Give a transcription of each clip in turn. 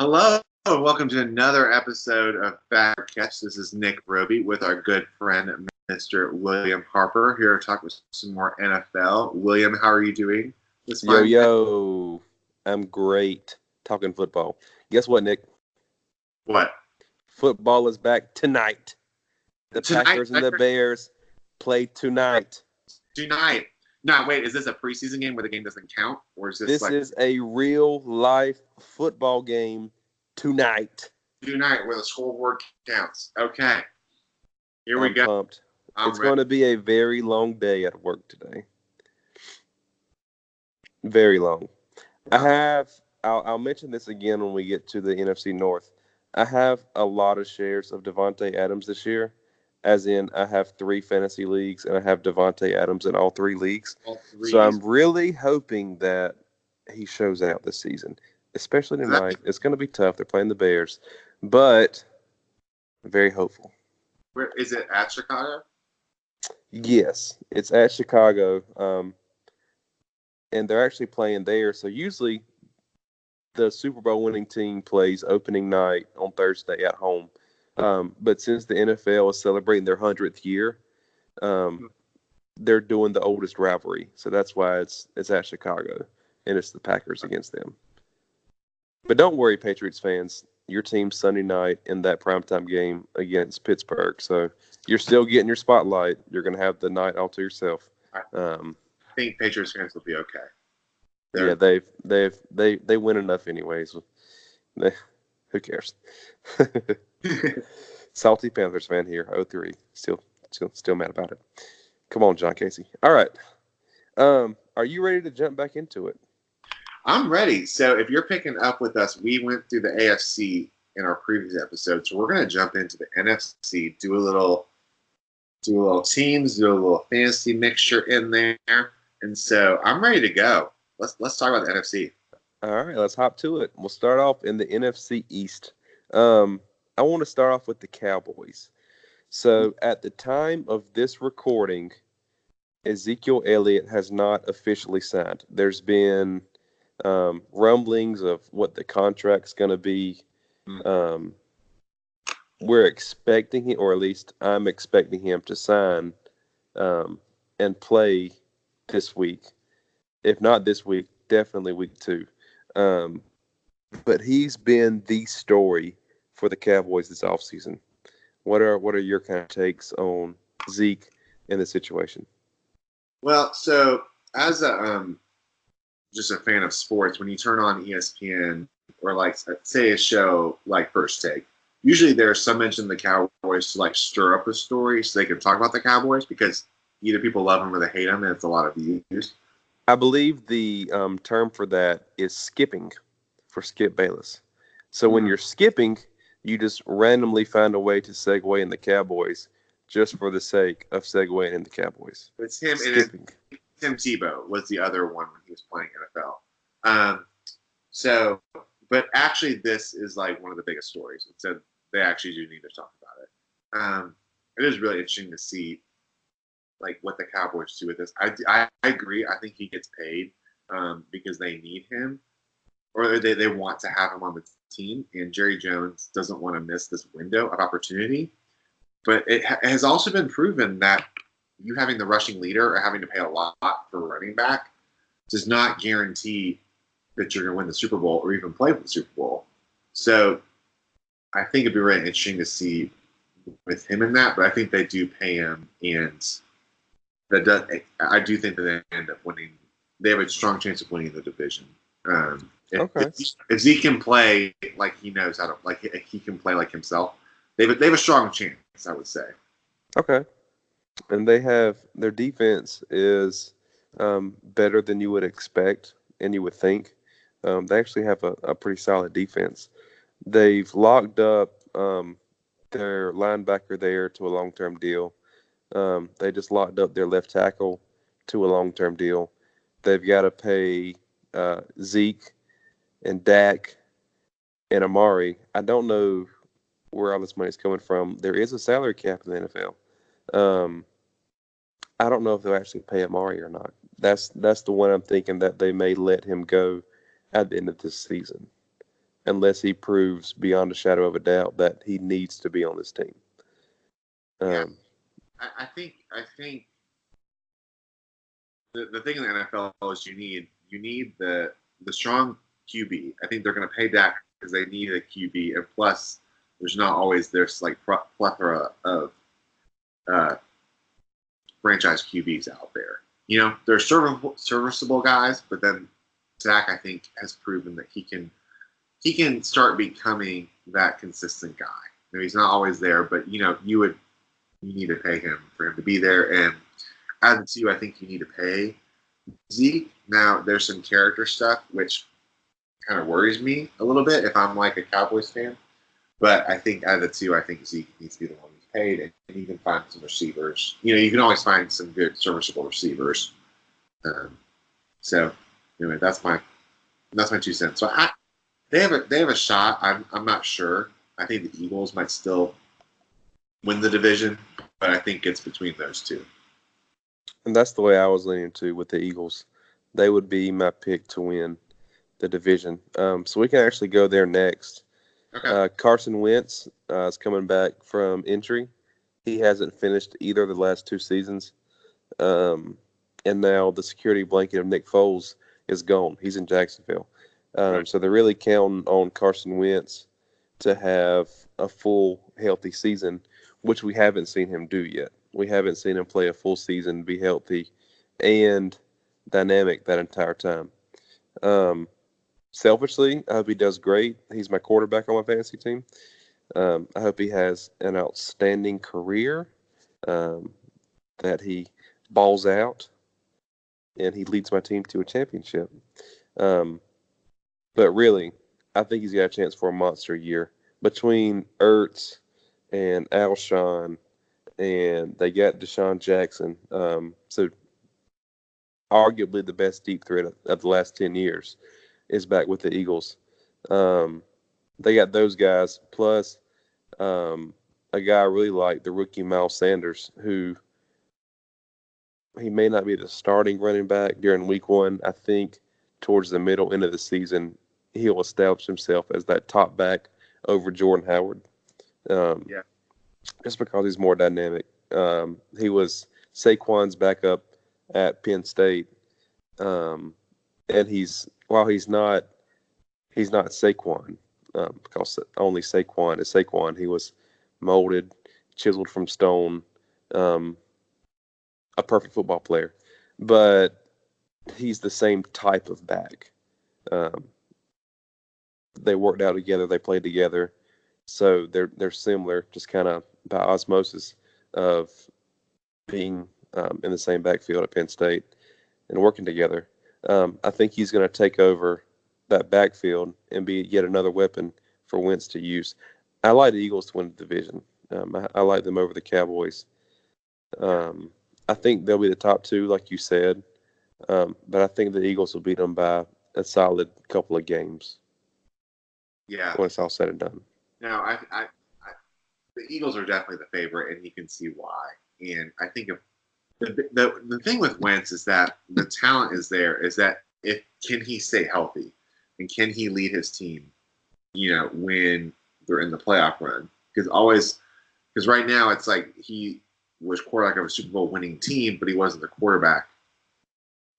Hello, and welcome to another episode of Back Catch. This is Nick Roby with our good friend, Mr. William Harper, here to talk with some more NFL. William, how are you doing this fine day? Yo, I'm great talking football. Guess what, Nick? What? Football is back tonight. The Tonight? Packers and the Bears play tonight. Tonight. No, wait, is this a preseason game where the game doesn't count? Or is this This is a real-life football game tonight. tonight where the scoreboard counts? Okay. Here we I'm go. pumped. It's going to be a very long day at work today. Very long. I'll mention this again when we get to the NFC North. I have a lot of shares of Devontae Adams this year, as in I have 3 fantasy leagues, and I have Devontae Adams in all 3 leagues. So I'm really hoping that he shows out this season, especially tonight. It's going to be tough. They're playing the Bears, but I'm very hopeful. Where is it, at Chicago? Yes, it's at Chicago, and they're actually playing there. So usually the Super Bowl winning team plays opening night on Thursday at home. But since the NFL is celebrating their 100th year, they're doing the oldest rivalry. So that's why it's at Chicago, and it's the Packers against them. But don't worry, Patriots fans. Your team's Sunday night in that primetime game against Pittsburgh. So you're still getting your spotlight. You're going to have the night all to yourself. I think Patriots fans will be okay. They win enough anyways. Who cares? Salty Panthers fan here. 0-3. Still mad about it. Come on, John Casey. All right. Are you ready to jump back into it? I'm ready. So if you're picking up with us, we went through the AFC in our previous episode. So we're going to jump into the NFC, do a little teams, do a little fantasy mixture in there. And so I'm ready to go. Let's talk about the NFC. All right, let's hop to it. We'll start off in the NFC East. I want to start off with the Cowboys. So at the time of this recording, Ezekiel Elliott has not officially signed. There's been rumblings of what the contract's going to be. We're expecting him, or at least I'm expecting him to sign and play this week. If not this week, definitely week 2. But he's been the story for the Cowboys this offseason. What are your kind of takes on Zeke in the situation? Well, so as just a fan of sports, when you turn on ESPN or like say a show like First Take, usually there's some mention of the Cowboys to like stir up a story so they can talk about the Cowboys because either people love them or they hate them, and it's a lot of views. I believe the term for that is skipping, for Skip Bayless. So when you're skipping, you just randomly find a way to segue in the Cowboys just for the sake of segueing in the Cowboys. It's him Skipping. and Tim Tebow was the other one when he was playing NFL. But actually this is like one of the biggest stories. So they actually do need to talk about it. It is really interesting to see like what the Cowboys do with this. I agree. I think he gets paid because they need him, or they want to have him on the team. And Jerry Jones doesn't want to miss this window of opportunity. But it has also been proven that you having the rushing leader or having to pay a lot for running back does not guarantee that you're going to win the Super Bowl or even play for the Super Bowl. So I think it'd be really interesting to see with him in that. But I think they do pay him, and I do think that they end up winning. They have a strong chance of winning the division. If Zeke can play like he knows how to, like he can play like himself, they have a strong chance, I would say. Okay. And their defense is better than you would expect and you would think. They actually have a pretty solid defense. They've locked up their linebacker there to a long-term deal. They just locked up their left tackle to a long-term deal. They've got to pay Zeke and Dak and Amari. I don't know where all this money is coming from. There is a salary cap in the NFL. I don't know if they'll actually pay Amari or not. That's the one I'm thinking that they may let him go at the end of this season. unless he proves beyond a shadow of a doubt that he needs to be on this team. Yeah, I think the thing in the NFL is you need the strong QB. I think they're going to pay Dak because they need a QB, and plus there's not always this like plethora of uh, franchise QBs out there. You know, they're serviceable guys, but then Dak I think has proven that he can start becoming that consistent guy. Maybe he's not always there, but you need to pay him for him to be there. And out of the two, I think you need to pay Zeke. Now, there's some character stuff which kind of worries me a little bit if I'm like a Cowboys fan. But I think out of the two, I think Zeke needs to be the one who's paid, and you can find some receivers. You can always find some good serviceable receivers. So anyway, that's my 2 cents. So they have a shot. I'm not sure. I think the Eagles might still win the division, but I think it's between those two. And that's the way I was leaning to with the Eagles. They would be my pick to win the division. So we can actually go there next. Okay. Carson Wentz is coming back from injury. He hasn't finished either of the last 2 seasons. And now the security blanket of Nick Foles is gone. He's in Jacksonville. Right. So they're really counting on Carson Wentz to have a full, healthy season, which we haven't seen him do yet. We haven't seen him play a full season, be healthy, and dynamic that entire time. Selfishly, I hope he does great. He's my quarterback on my fantasy team. I hope he has an outstanding career, that he balls out, and he leads my team to a championship. But really, I think he's got a chance for a monster year. Between Ertz and Alshon, and they got Deshaun Jackson. So arguably the best deep threat of the last 10 years is back with the Eagles. They got those guys, plus a guy I really like, the rookie Miles Sanders, who he may not be the starting running back during week 1. I think towards the middle end of the season, he'll establish himself as that top back over Jordan Howard. Yeah. Just because he's more dynamic. He was Saquon's backup at Penn State. And while he's not Saquon, because only Saquon is Saquon. He was molded, chiseled from stone, a perfect football player. But he's the same type of back. They worked out together. They played together. So they're similar, just kind of by osmosis of being in the same backfield at Penn State and working together. I think he's going to take over that backfield and be yet another weapon for Wentz to use. I like the Eagles to win the division. I like them over the Cowboys. I think they'll be the top 2, like you said. But I think the Eagles will beat them by a solid couple of games. Yeah. When it's all said and done. Now, the Eagles are definitely the favorite, and you can see why. And I think the thing with Wentz is that the talent is there. Is that can he stay healthy, and can he lead his team? When they're in the playoff run, because right now it's like he was quarterback of a Super Bowl winning team, but he wasn't the quarterback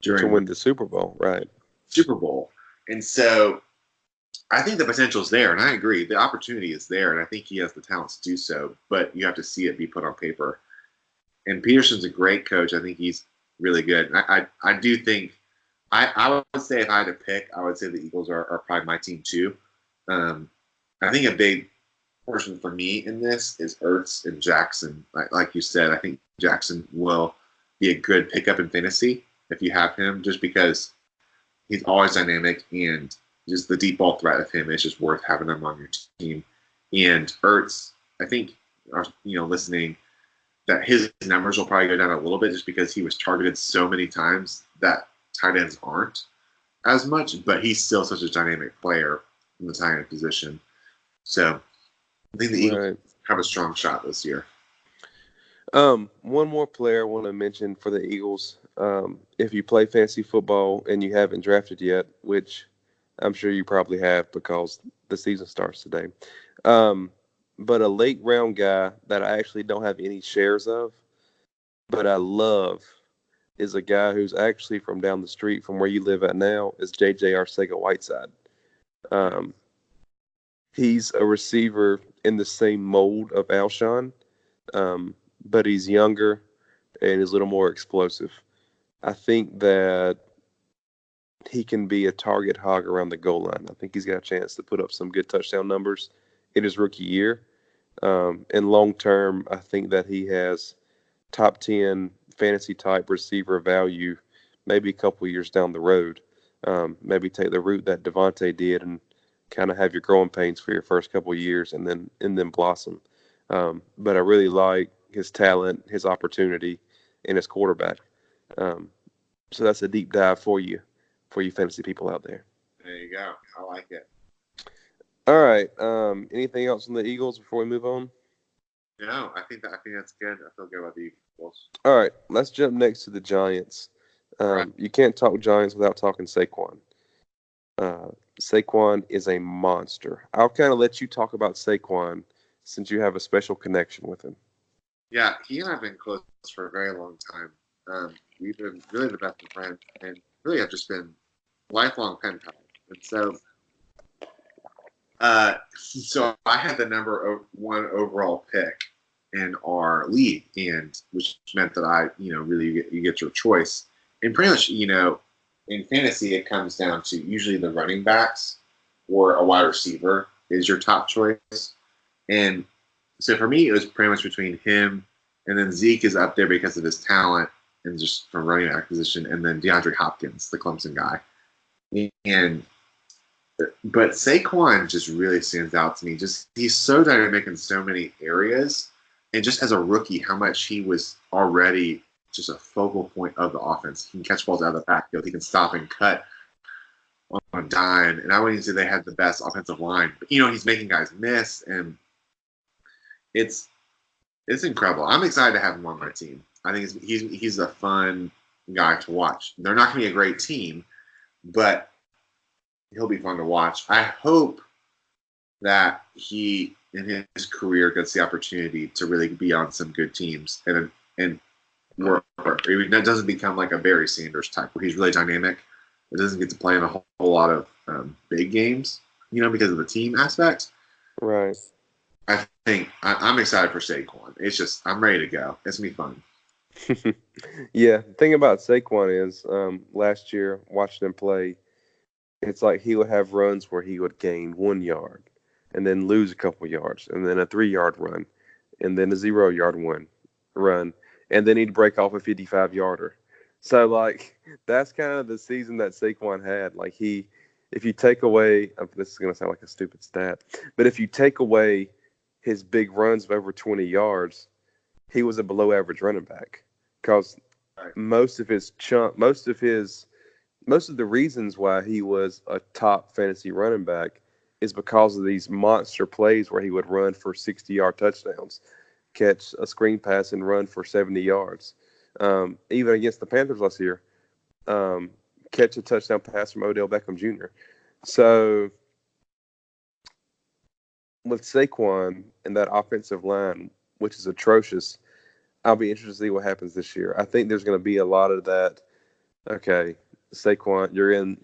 to win the Super Bowl, right? Super Bowl, and so I think the potential is there, and I agree. The opportunity is there, and I think he has the talent to do so, but you have to see it be put on paper. And Peterson's a great coach. I think he's really good. And I do think I would say if I had to pick, I would say the Eagles are probably my team too. I think a big portion for me in this is Ertz and Jackson. Like you said, I think Jackson will be a good pickup in fantasy if you have him, just because he's always dynamic, and just the deep ball threat of him is just worth having him on your team. And Ertz, I think, listening, that his numbers will probably go down a little bit just because he was targeted so many times that tight ends aren't as much, but he's still such a dynamic player in the tight end position. So I think the Eagles have a strong shot this year. One more player I want to mention for the Eagles. If you play fantasy football and you haven't drafted yet, which I'm sure you probably have because the season starts today. But a late round guy that I actually don't have any shares of, but I love, is a guy who's actually from down the street from where you live at now, is J.J. Arcega-Whiteside. He's a receiver in the same mold of Alshon, but he's younger and is a little more explosive. I think that he can be a target hog around the goal line. I think he's got a chance to put up some good touchdown numbers in his rookie year. And long term, I think that he has top 10 fantasy type receiver value maybe a couple years down the road. Maybe take the route that Devontae did and kind of have your growing pains for your first couple of years and then blossom. But I really like his talent, his opportunity, and his quarterback. So that's a deep dive for you fantasy people out there. There you go. I like it. All right. Anything else on the Eagles before we move on? No, I think that's good. I feel good about the Eagles. All right. Let's jump next to the Giants. Right. You can't talk Giants without talking Saquon. Saquon is a monster. I'll kind of let you talk about Saquon since you have a special connection with him. Yeah, he and I have been close for a very long time. We've been really the best of friends, and really have just been lifelong pen pals. And so I had the number one overall pick in our league, and which meant that I, really you get your choice. And pretty much, in fantasy, it comes down to usually the running backs or a wide receiver is your top choice. And so for me, it was pretty much between him and then Zeke is up there because of his talent and just from running back position, and then DeAndre Hopkins, the Clemson guy. But Saquon just really stands out to me. Just he's so dynamic in so many areas, and just as a rookie, how much he was already just a focal point of the offense. He can catch balls out of the backfield. He can stop and cut on a dime. And I wouldn't even say they had the best offensive line, but he's making guys miss, and it's incredible. I'm excited to have him on my team. I think he's a fun guy to watch. They're not going to be a great team, but he'll be fun to watch. I hope that he, in his career, gets the opportunity to really be on some good teams and work. That doesn't become like a Barry Sanders type where he's really dynamic. It doesn't get to play in a whole lot of big games, because of the team aspect. Right. I think I'm excited for Saquon. It's just I'm ready to go. It's gonna be fun. Yeah, the thing about Saquon is last year watching him play, it's like he would have runs where he would gain 1 yard and then lose a couple yards and then a 3-yard run and then a 0-yard run and then he'd break off a 55-yarder. So that's kind of the season that Saquon had. If you take away, this is gonna sound like a stupid stat, but if you take away his big runs of over 20 yards, he was a below average running back because most of the reasons why he was a top fantasy running back is because of these monster plays where he would run for 60-yard touchdowns, catch a screen pass and run for 70 yards. Even against the Panthers last year, catch a touchdown pass from Odell Beckham Jr. So with Saquon and that offensive line, which is atrocious, I'll be interested to see what happens this year. I think there's going to be a lot of that. Okay, Saquon, you're in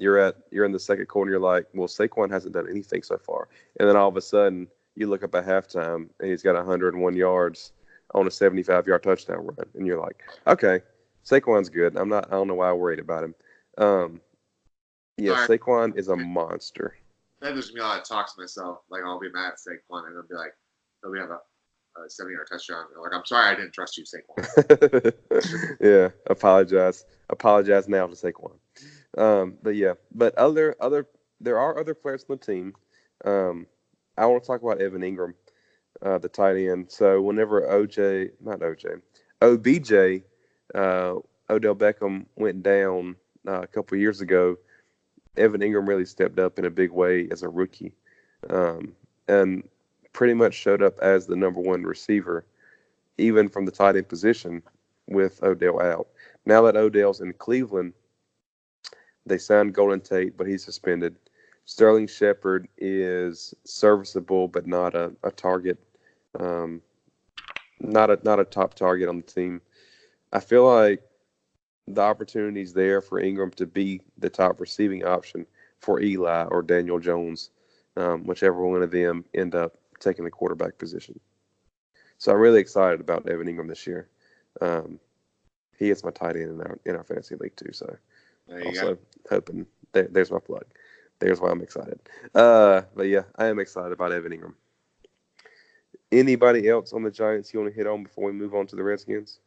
the second quarter. You're like, well, Saquon hasn't done anything so far, and then all of a sudden you look up at halftime and he's got 101 yards on a 75-yard touchdown run, and you're like, okay, Saquon's good. I don't know why I'm worried about him. Saquon is a monster. Then there's gonna be a lot of talks to myself. I'll be mad at Saquon, and I'll be like, "Oh, we have a 70-yard touchdown." And I'm sorry, I didn't trust you, Saquon. Yeah, apologize now to Saquon. But there are other players on the team. I want to talk about Evan Ingram, the tight end. So whenever OBJ, Odell Beckham went down a couple of years ago, Evan Ingram really stepped up in a big way as a rookie, and pretty much showed up as the number one receiver, even from the tight end position with Odell out. Now that Odell's in Cleveland, they signed Golden Tate, but he's suspended. Sterling Shepard is serviceable, but not a target, not a top target on the team. I feel like the opportunity is there for Ingram to be the top receiving option for Eli or Daniel Jones, whichever one of them end up taking the quarterback position. So I'm really excited about Evan Ingram this year. He is my tight end in our fantasy league too. So also hoping there's my plug. There's why I'm excited. But yeah, I am excited about Evan Ingram. Anybody else on the Giants you want to hit on before we move on to the Redskins?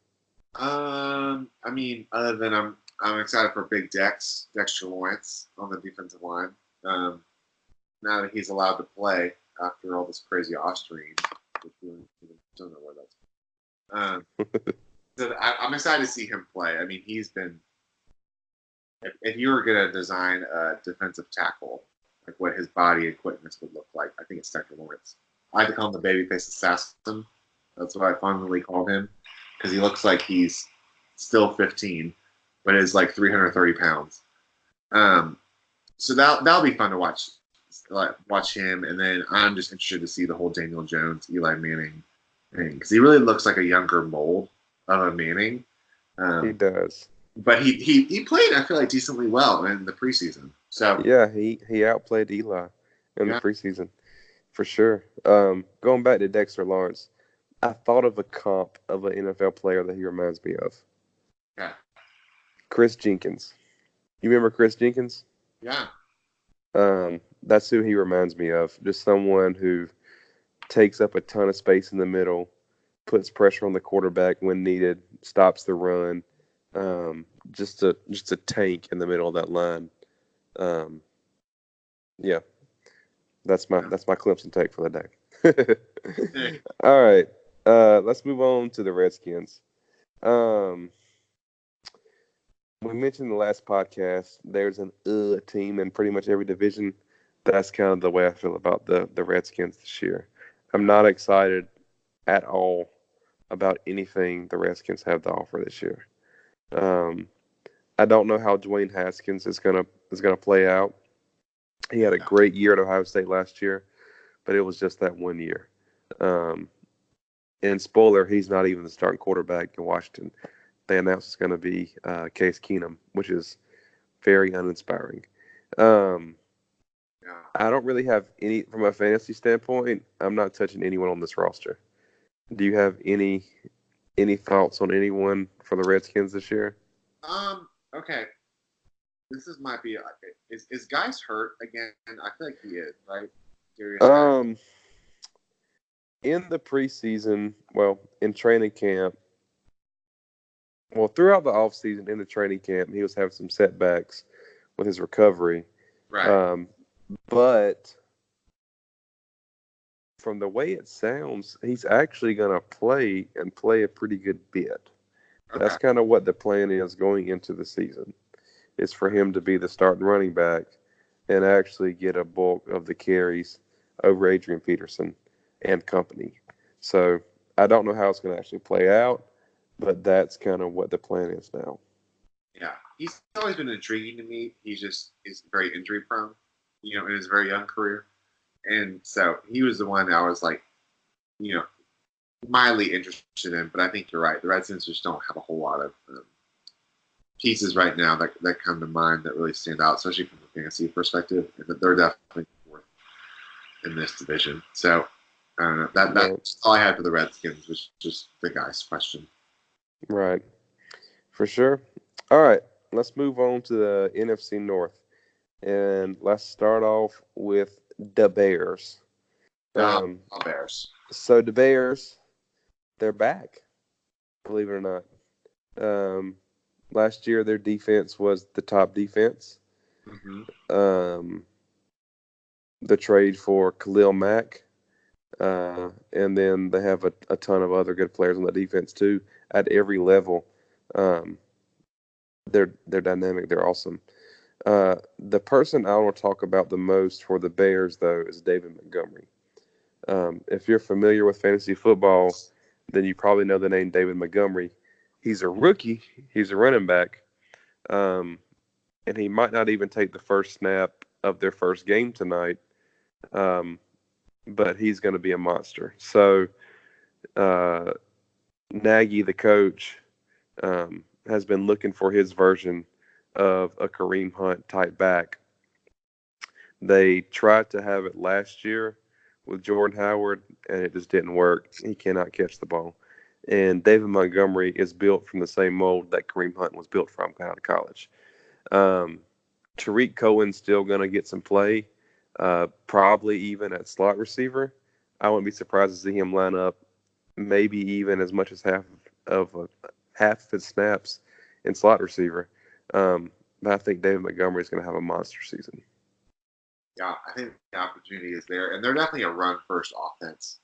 I mean, other than I'm excited for Big Dexter Lawrence on the defensive line. Now that he's allowed to play after all this crazy Austrian, which we don't know where that's. So I'm excited to see him play. I mean, he's been. If you were gonna design a defensive tackle, like what his body and quickness would look like, I think it's Dexter Lawrence. I like to call him the babyface assassin. That's what I fondly called him. Because he looks like he's still 15, but is like 330 pounds. So that'll be fun to watch him, and then I'm just interested to see the whole Daniel Jones, Eli Manning thing, because he really looks like a younger mold of a Manning. He does, but he played, I feel like, decently well in the preseason. So yeah, he outplayed Eli in the preseason for sure. Going back to Dexter Lawrence. I thought of a comp of an NFL player that he reminds me of. Yeah. Chris Jenkins. You remember Chris Jenkins? Yeah. That's who he reminds me of. Just someone who takes up a ton of space in the middle, puts pressure on the quarterback when needed, stops the run. Just a tank in the middle of that line. Yeah. That's my Clemson take for the day. All right. Let's move on to the Redskins. We mentioned in the last podcast there's an team in pretty much every division. That's kind of the way I feel about the Redskins this year. I'm not excited at all about anything the Redskins have to offer this year. I don't know how Dwayne Haskins is gonna play out. He had a great year at Ohio State last year, but it was just that 1 year. And spoiler, he's not even the starting quarterback in Washington. They announced it's going to be Case Keenum, which is very uninspiring. I don't really have any, from a fantasy standpoint, I'm not touching anyone on this roster. Do you have any thoughts on anyone for the Redskins this year? Okay. Might be is Guys hurt again? I feel like he is, right? In the preseason, in training camp, throughout the offseason, in the training camp, he was having some setbacks with his recovery. Right. But from the way it sounds, he's actually going to play a pretty good bit. Okay. That's kind of what the plan is going into the season. Is for him to be the starting running back and actually get a bulk of the carries over Adrian Peterson and company. So I don't know how it's going to actually play out, but that's kind of what the plan is now. Yeah, he's always been intriguing to me. Is very injury prone, in his very young career. And so he was the one that I was like, mildly interested in. But I think you're right. The Redskins just don't have a whole lot of pieces right now that come to mind that really stand out, especially from a fantasy perspective. And that they're definitely fourth in this division. So I don't know. That's all I had for the Redskins, was just the Guys question. Right. For sure. All right. Let's move on to the NFC North. And let's start off with the Bears. Bears. So the Bears, they're back, believe it or not. Last year, their defense was the top defense. Mm-hmm. The trade for Khalil Mack. And then they have a ton of other good players on the defense, too, at every level. They're dynamic. They're awesome. The person I want to talk about the most for the Bears, though, is David Montgomery. If you're familiar with fantasy football, then you probably know the name David Montgomery. He's a rookie. He's a running back. And he might not even take the first snap of their first game tonight, but he's going to be a monster. So Nagy, the coach, has been looking for his version of a Kareem Hunt type back. They tried to have it last year with Jordan Howard, and it just didn't work. He cannot catch the ball. And David Montgomery is built from the same mold that Kareem Hunt was built from out of college. Tariq Cohen's still going to get some play, probably even at slot receiver. I wouldn't be surprised to see him line up maybe even as much as half of his snaps in slot receiver. But I think David Montgomery is going to have a monster season. Yeah, I think the opportunity is there, and they're definitely a run-first offense.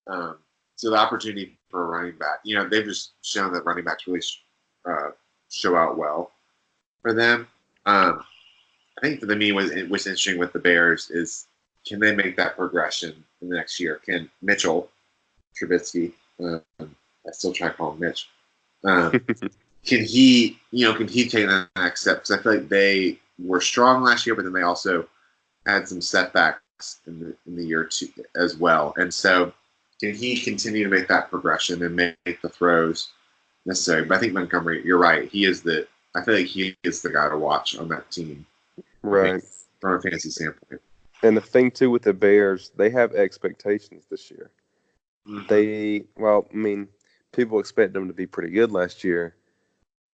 So the opportunity for a running back, they've just shown that running backs really show out well for them. I think for me, what's interesting with the Bears is, can they make that progression in the next year? Can Mitchell Trubisky, I still try to call him Mitch, can he take the next step? Because I feel like they were strong last year, but then they also had some setbacks in the year two as well. And so, can he continue to make that progression and make the throws necessary? But I think Montgomery, you're right. I feel like he is the guy to watch on that team. Right. From a fantasy standpoint. And the thing, too, with the Bears, they have expectations this year. Mm-hmm. People expect them to be pretty good last year.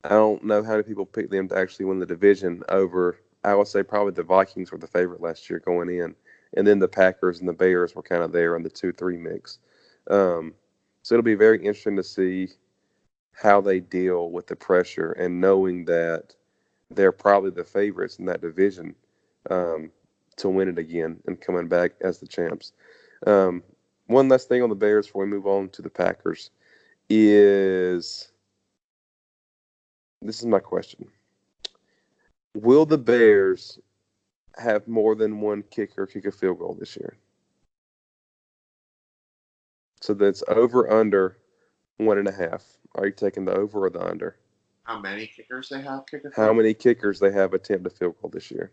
I don't know how many people picked them to actually win the division over, I would say probably the Vikings were the favorite last year going in. And then the Packers and the Bears were kind of there in the 2-3 mix. So it'll be very interesting to see how they deal with the pressure and knowing that they're probably the favorites in that division to win it again and coming back as the champs. One last thing on the Bears before we move on to the Packers is, this is my question. Will the Bears have more than one kicker kick a field goal this year? So that's over under 1.5. Are you taking the over or the under? How many kickers they have kick a field goal? How many kickers they have attempt a field goal this year?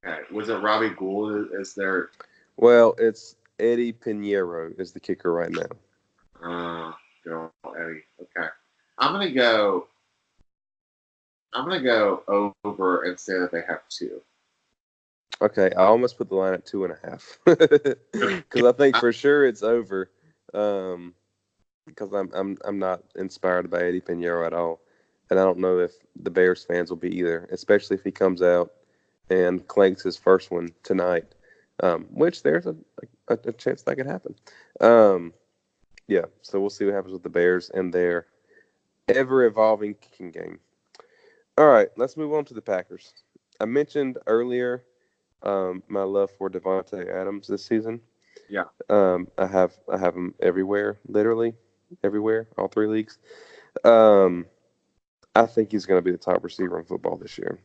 Okay. Was it Robbie Gould as their? Well, it's Eddie Pinheiro is the kicker right now. Go Eddie. Okay. I'm gonna go over and say that they have 2. Okay, I almost put the line at 2.5 because I think for sure it's over. Because I'm not inspired by Eddie Pinheiro at all, and I don't know if the Bears fans will be either, especially if he comes out and clanks his first one tonight, which there's a chance that could happen. Yeah, so we'll see what happens with the Bears and their ever-evolving kicking game. All right, let's move on to the Packers. I mentioned earlier my love for Davante Adams this season. Yeah. I have him everywhere, literally everywhere, all 3 leagues. I think he's going to be the top receiver in football this year.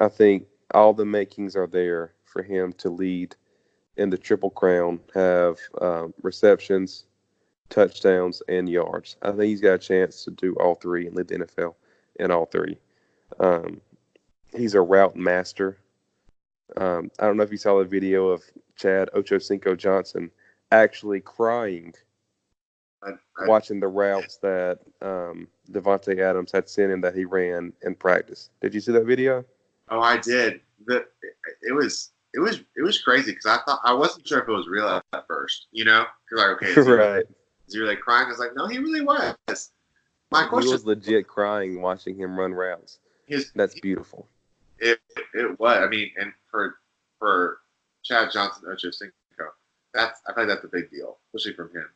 I think all the makings are there for him to lead in the Triple Crown, have receptions, touchdowns, and yards. I think he's got a chance to do all 3 and lead the NFL in all 3. He's a route master. I don't know if you saw the video of Chad Ochocinco Johnson actually crying watching the routes that Davante Adams had sent him that he ran in practice. Did you see that video? Oh, I did. It was crazy because I wasn't sure if it was real at first. Because okay, right. Is he really crying? I was like, no, he really was. My question. He was legit crying watching him run routes. That's beautiful. It was. And for Chad Johnson Ochocinco, I feel like that's a big deal, especially from him.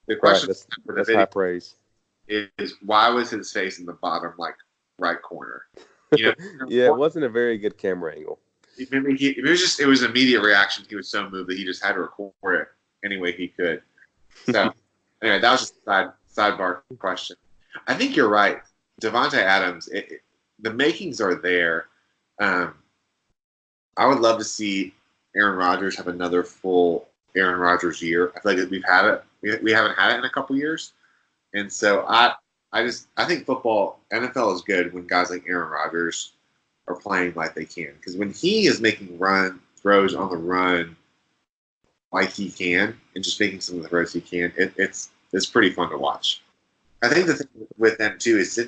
The question that's high praise. Is why was his face in the bottom right corner? Yeah, it wasn't a very good camera angle. It was immediate reaction. He was so moved that he just had to record it any way he could. So anyway, that was just a sidebar question. I think you're right. Davante Adams, the makings are there. I would love to see Aaron Rodgers have another full Aaron Rodgers year. I feel like we've had it. We haven't had it in a couple years. And so I think NFL is good when guys like Aaron Rodgers are playing like they can. Because when he is making throws on the run like he can, and just making some of the throws he can, it's pretty fun to watch. I think the thing with them too is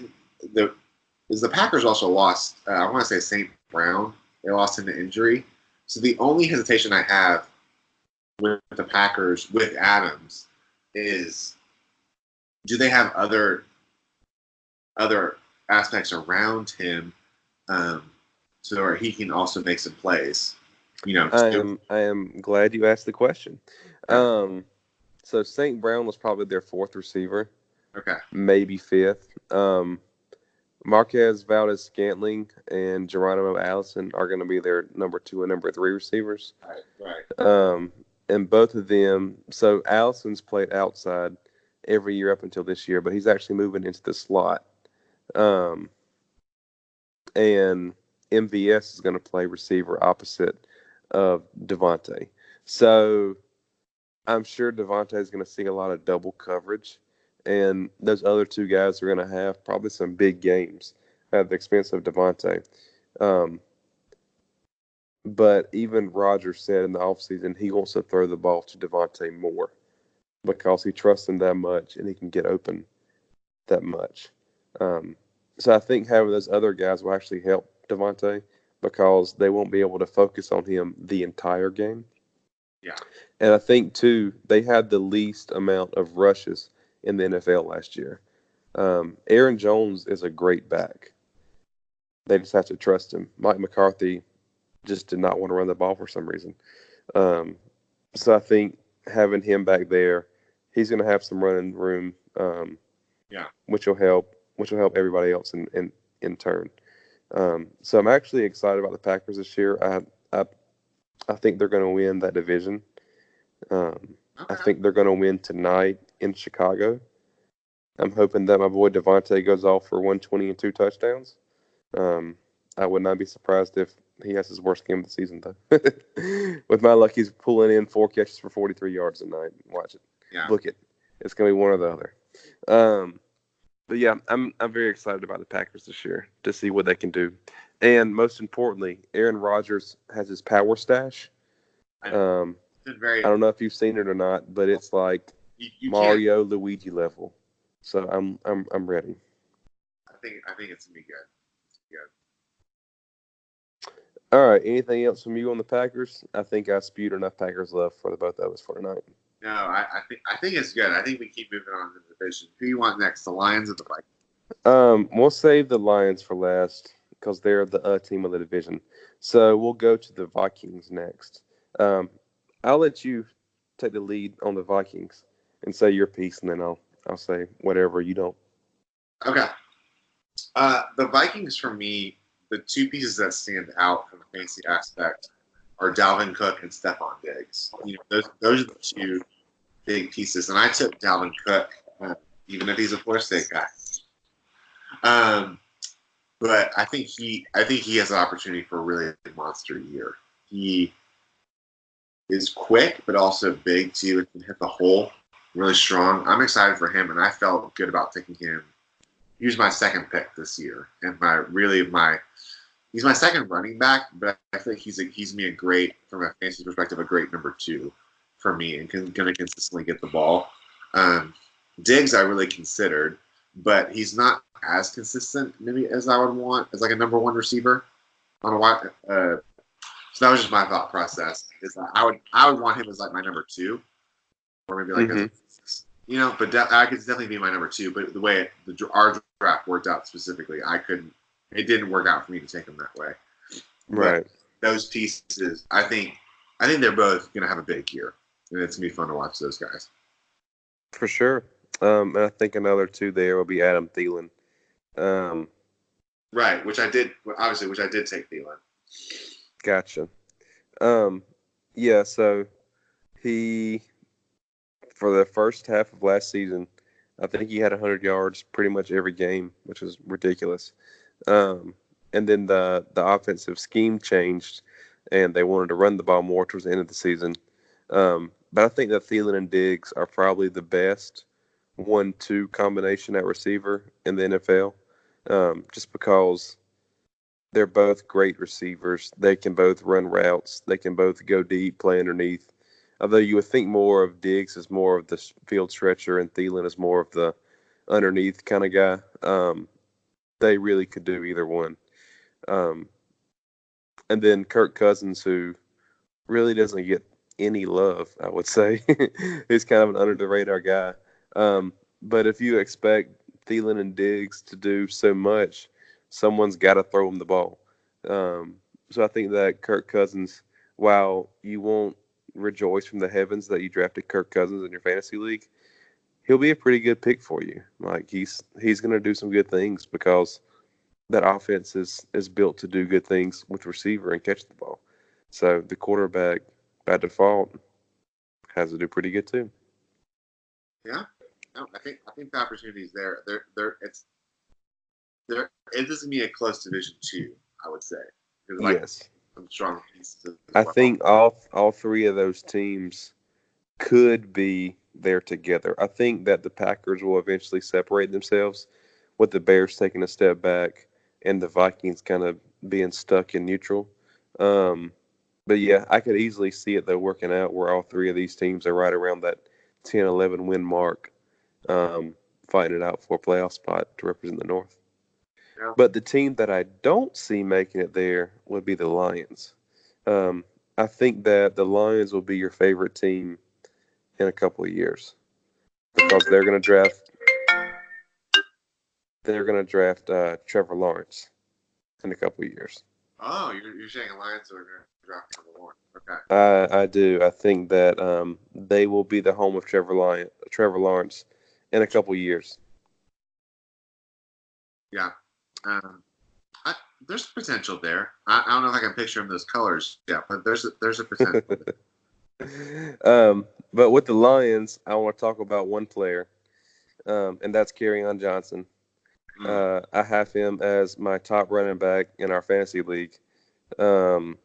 the Packers also lost. I want to say St. Brown. They lost him to injury. So the only hesitation I have with the Packers with Adams is, do they have other aspects around him, so where he can also make some plays? I am glad you asked the question. Yeah. So St. Brown was probably their fourth receiver, Okay. maybe fifth. Marquez Valdez-Scantling and Geronimo Allison are going to be their number 2 and number 3 receivers. Right. And both of them, so Allison's played outside every year up until this year, but he's actually moving into the slot. And MVS is going to play receiver opposite of Devontae. So I'm sure Devontae is going to see a lot of double coverage. And those other 2 guys are going to have probably some big games at the expense of Devontae. But even Rodgers said in the offseason he wants to throw the ball to Devontae more because he trusts him that much and he can get open that much. So I think having those other guys will actually help Devontae because they won't be able to focus on him the entire game. Yeah. And I think, too, they had the least amount of rushes in the NFL last year. Aaron Jones is a great back. They just have to trust him. Mike McCarthy just did not want to run the ball for some reason. So I think having him back there, he's going to have some running room, which will help everybody else in turn. So I'm actually excited about the Packers this year. I think they're going to win that division. I think they're going to win tonight in Chicago. I'm hoping that my boy Devontae goes off for 120 and 2 touchdowns. I would not be surprised if he has his worst game of the season, though. With my luck, he's pulling in 4 catches for 43 yards tonight. Watch it. Yeah. Book it. It's going to be one or the other. But yeah, I'm very excited about the Packers this year to see what they can do. And most importantly, Aaron Rodgers has his power stash. I don't know if you've seen it or not, but it's like Mario Luigi level. So I'm ready. I think it's gonna be good. All right. Anything else from you on the Packers? I think I spewed enough Packers love for the both of us for tonight. No, I think it's good. I think we keep moving on to the division. Who you want next? The Lions or the Vikings? We'll save the Lions for last because they're the team of the division. So we'll go to the Vikings next. I'll let you take the lead on the Vikings and say your piece, and then I'll say whatever you don't. Okay. The Vikings, for me, the 2 pieces that stand out from the fantasy aspect are Dalvin Cook and Stephon Diggs. Those are the 2 big pieces, and I took Dalvin Cook, even if he's a Florida State guy. But I think he has an opportunity for a really monster year. He is quick, but also big too, and can hit the hole really strong. I'm excited for him, and I felt good about taking him. He was my second pick this year, and he's my second running back, but I think he's me a great, from a fantasy perspective, a great number 2 for me, and going to consistently get the ball. Diggs I really considered, but he's not as consistent maybe as I would want as like a number 1 receiver on a wide. So that was just my thought process. Is that I would want him as like my number 2, or maybe like but I could definitely be my number 2. But the way our draft worked out specifically, I couldn't. It didn't work out for me to take him that way. Right. But those pieces, I think they're both going to have a big year, and it's going to be fun to watch those guys. For sure. And I think another 2 there will be Adam Thielen. Right, which I did take Thielen. Gotcha. Yeah, so he, for the first half of last season, I think he had 100 yards pretty much every game, which was ridiculous. And then the offensive scheme changed, and they wanted to run the ball more towards the end of the season. But I think that Thielen and Diggs are probably the best 1-2 combination at receiver in the NFL, just because They're both great receivers. They can both run routes. They can both go deep, play underneath. Although you would think more of Diggs as more of the field stretcher and Thielen is more of the underneath kind of guy. They really could do either one. Um, and then Kirk Cousins, who really doesn't get any love, I would say. He's kind of an under the radar guy. But if you expect Thielen and Diggs to do so much, someone's got to throw him the ball. So I think that Kirk Cousins, while you won't rejoice from the heavens that you drafted Kirk Cousins in your fantasy league, he'll be a pretty good pick for you. Like he's going to do some good things because that offense is built to do good things with receiver and catch the ball. So the quarterback by default has to do pretty good too. Yeah, no, I think the opportunity is there. It doesn't be a close division two, I would say. Like Yes, some strong pieces as I well. think all three of those teams could be there together. I think that the Packers will eventually separate themselves, with the Bears taking a step back and the Vikings kind of being stuck in neutral. Um, but yeah, I could easily see it though working out where all three of these teams are right around that 10, 11 win mark, fighting it out for a playoff spot to represent the North. Yeah. But the team that I don't see making it there would be the Lions. Um, I think that the Lions will be your favorite team in a couple of years because they're gonna draft Trevor Lawrence in a couple of years. Oh, you're saying Lions are going to draft Trevor Lawrence. Okay. I do. I think that they will be the home of Trevor Lawrence in a couple of years. Yeah. Um, there's potential there. I don't know if I can picture him those colors. Yeah, but there's a potential. But with the Lions, I want to talk about one player, and that's Kerryon Johnson. I have him as my top running back in our fantasy league. Um,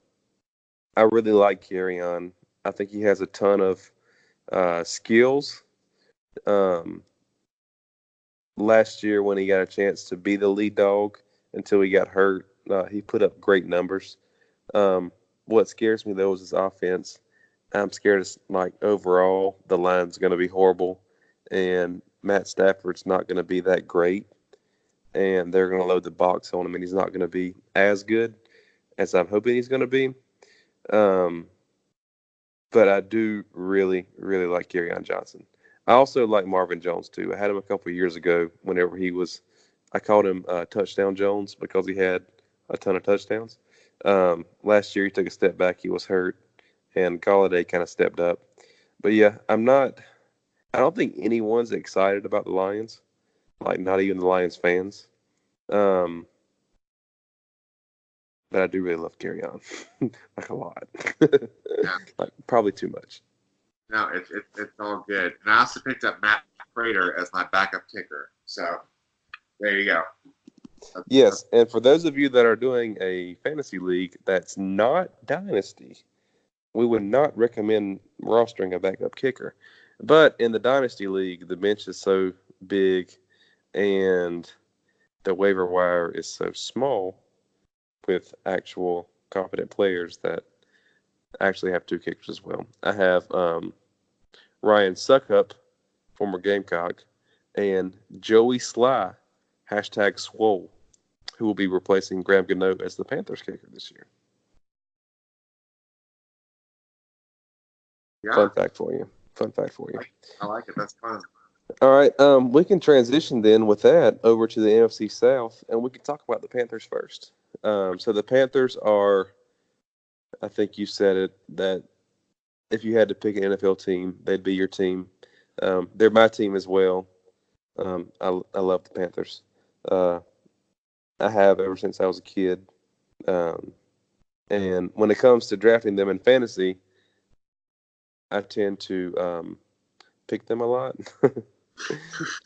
I really like Kerryon. I think he has a ton of skills. Um, Last year, when he got a chance to be the lead dog until he got hurt, he put up great numbers. What scares me though is his offense. I'm scared it's like overall the line's going to be horrible, and Matt Stafford's not going to be that great, and they're going to load the box on him, and he's not going to be as good as I'm hoping he's going to be. Um, but I do really, really like Kerryon Johnson. I also like Marvin Jones too. I had him a couple of years ago whenever I called him Touchdown Jones because he had a ton of touchdowns. Last year he took a step back. He was hurt, and Galladay kind of stepped up. But yeah, I don't think anyone's excited about the Lions, like not even the Lions fans. Um, but I do really love Kerryon, like a lot, Yeah. like probably too much. No, it's all good. And I also picked up Matt Prater as my backup kicker. So there you go. Yes, and for those of you that are doing a fantasy league that's not dynasty, we would not recommend rostering a backup kicker. But in the dynasty league, the bench is so big and the waiver wire is so small with actual competent players that actually have two kickers as well. I have Ryan Suckup, former Gamecock, and Joey Sly, hashtag Swole, who will be replacing Graham Gano as the Panthers kicker this year. Yeah. Fun fact for you. I like it. That's fun. All right, we can transition then with that over to the NFC South, and we can talk about the Panthers first. So the Panthers are, I think you said it, that if you had to pick an NFL team, they'd be your team. They're my team as well. I love the Panthers. Uh, I have ever since I was a kid. Um, and when it comes to drafting them in fantasy, I tend to pick them a lot.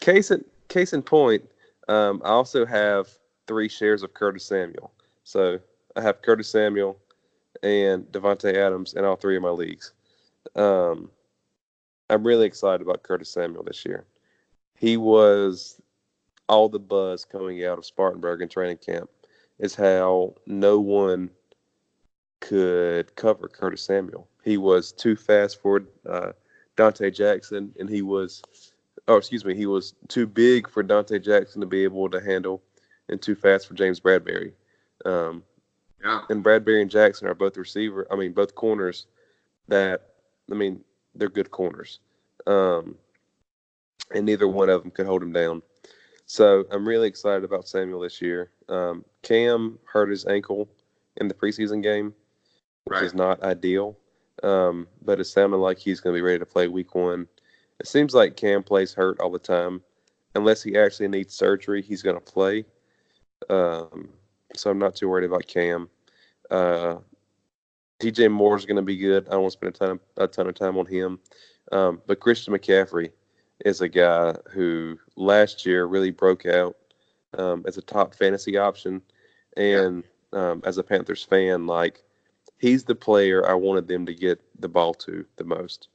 Case in point, I also have 3 shares of Curtis Samuel. So I have Curtis Samuel and Devontae Adams in all 3 of my leagues. I'm really excited about Curtis Samuel this year. He was all the buzz coming out of Spartanburg in training camp, is how no one could cover Curtis Samuel. He was too fast for Dante Jackson, and he was too big for Dante Jackson to be able to handle, and too fast for James Bradbury. Um, Yeah. and Bradbury and Jackson are both both corners that, they're good corners. And neither one of them could hold him down. So I'm really excited about Samuel this year. Cam hurt his ankle in the preseason game, which Right. is not ideal. But it sounded like he's going to be ready to play week 1. It seems like Cam plays hurt all the time. Unless he actually needs surgery, he's going to play. So I'm not too worried about Cam. DJ Moore is going to be good. I don't want to spend a ton of time on him. But Christian McCaffrey is a guy who last year really broke out as a top fantasy option. And as a Panthers fan, he's the player I wanted them to get the ball to the most,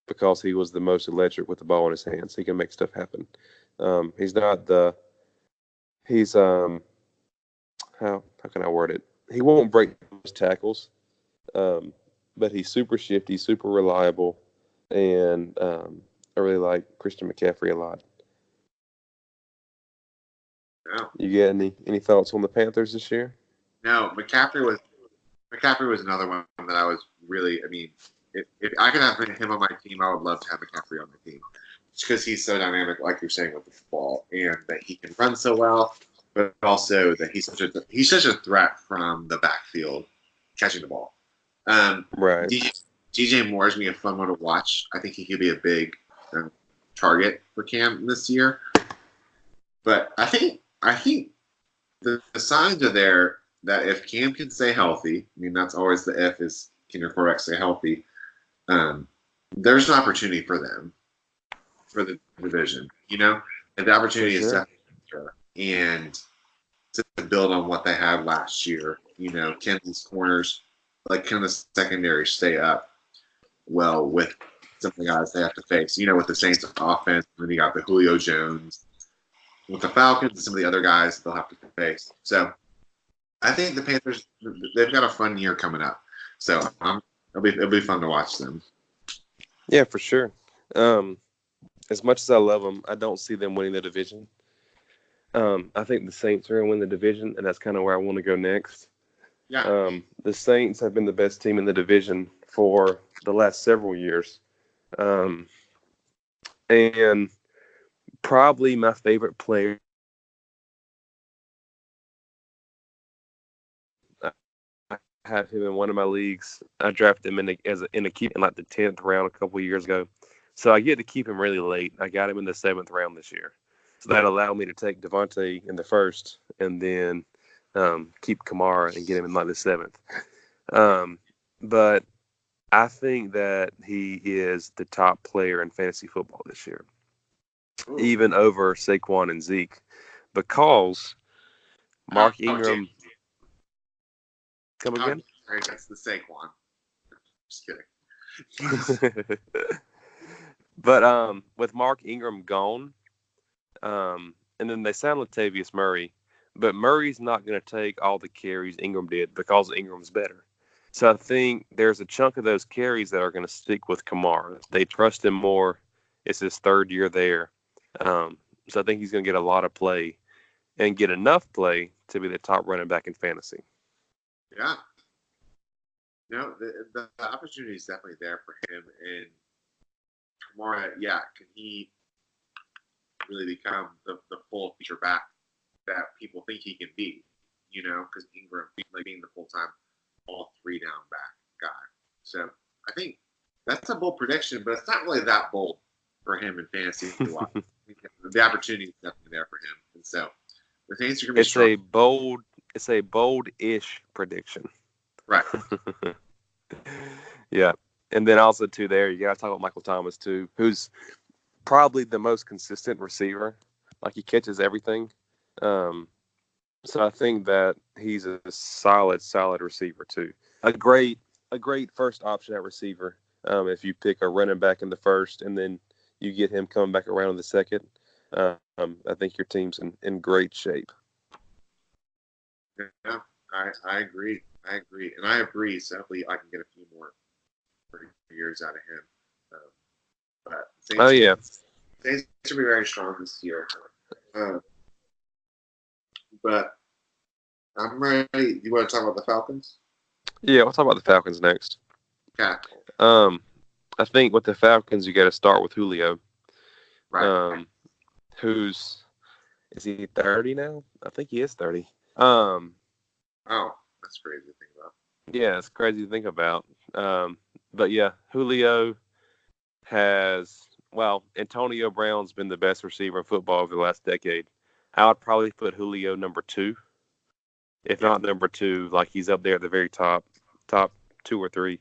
because he was the most electric with the ball in his hands. He can make stuff happen. How can I word it? He won't break most tackles, but he's super shifty, super reliable, and I really like Christian McCaffrey a lot. No. You get any thoughts on the Panthers this year? No, McCaffrey was another one that I was really. I mean, if I could have him on my team, I would love to have McCaffrey on my team. Just because he's so dynamic, like you're saying, with the ball, and that he can run so well, but also that he's such a threat from the backfield, catching the ball. Right. DJ Moore is going to be a fun one to watch. I think he could be a big target for Cam this year. But I think the signs are there that if Cam can stay healthy, I mean, that's always the if is, can your quarterback stay healthy? There's an opportunity for them, for the division, and the opportunity is definitely there. And to build on what they had last year, can these corners, can the secondary stay up well with some of the guys they have to face, with the Saints offense, and then you got the Julio Jones, with the Falcons and some of the other guys they'll have to face. So I think the Panthers, they've got a fun year coming up. So it'll be fun to watch them. Yeah, for sure. As much as I love them, I don't see them winning the division. I think the Saints are going to win the division, and that's kind of where I want to go next. Yeah. The Saints have been the best team in the division for the last several years. And probably my favorite player. I have him in one of my leagues. I drafted him in the 10th round a couple of years ago. So I get to keep him really late. I got him in the 7th round this year. So that allowed me to take Devontae in the 1st and then keep Kamara and get him in the 7th. But I think that he is the top player in fantasy football this year, even over Saquon and Zeke, because Mark Ingram. Come again? That's the Saquon. Just kidding. But with Mark Ingram gone, and then they signed Latavius Murray, but Murray's not going to take all the carries Ingram did because Ingram's better. So I think there's a chunk of those carries that are going to stick with Kamara. They trust him more. It's his 3rd year there. So I think he's going to get a lot of play and get enough play to be the top running back in fantasy. Yeah. The opportunity is definitely there for him. And Kamara, can he really become the full feature back that people think he can be? Because Ingram being the full-time all 3 down back guy. So I think that's a bold prediction, but it's not really that bold for him in fantasy. The opportunity is definitely there for him, and so the Saints are going to be strong. It's a bold-ish prediction. Right. Yeah. And then also, too, there, you got to talk about Michael Thomas, too, who's probably the most consistent receiver. He catches everything. So I think that he's a solid receiver, too. A great first option at receiver. If you pick a running back in the 1st and then you get him coming back around in the 2nd, I think your team's in great shape. Yeah, I agree. I agree, and I agree. So hopefully, I can get a few more years out of him. Um, but Oh Saints, yeah, Saints should be very strong this year. Uh, but I'm ready. You want to talk about the Falcons? yeah. We'll talk about the Falcons next. Yeah, Um, I think with the Falcons, you got to start with Julio. right. Um, who's is he 30 now? I think he is 30. Um, Oh, that's crazy to think about. yeah, it's crazy to think about. But yeah, Julio has Antonio Brown's been the best receiver in football over the last decade. I would probably put Julio number two, if Yeah, not number two. Like he's up there at the very top two or three.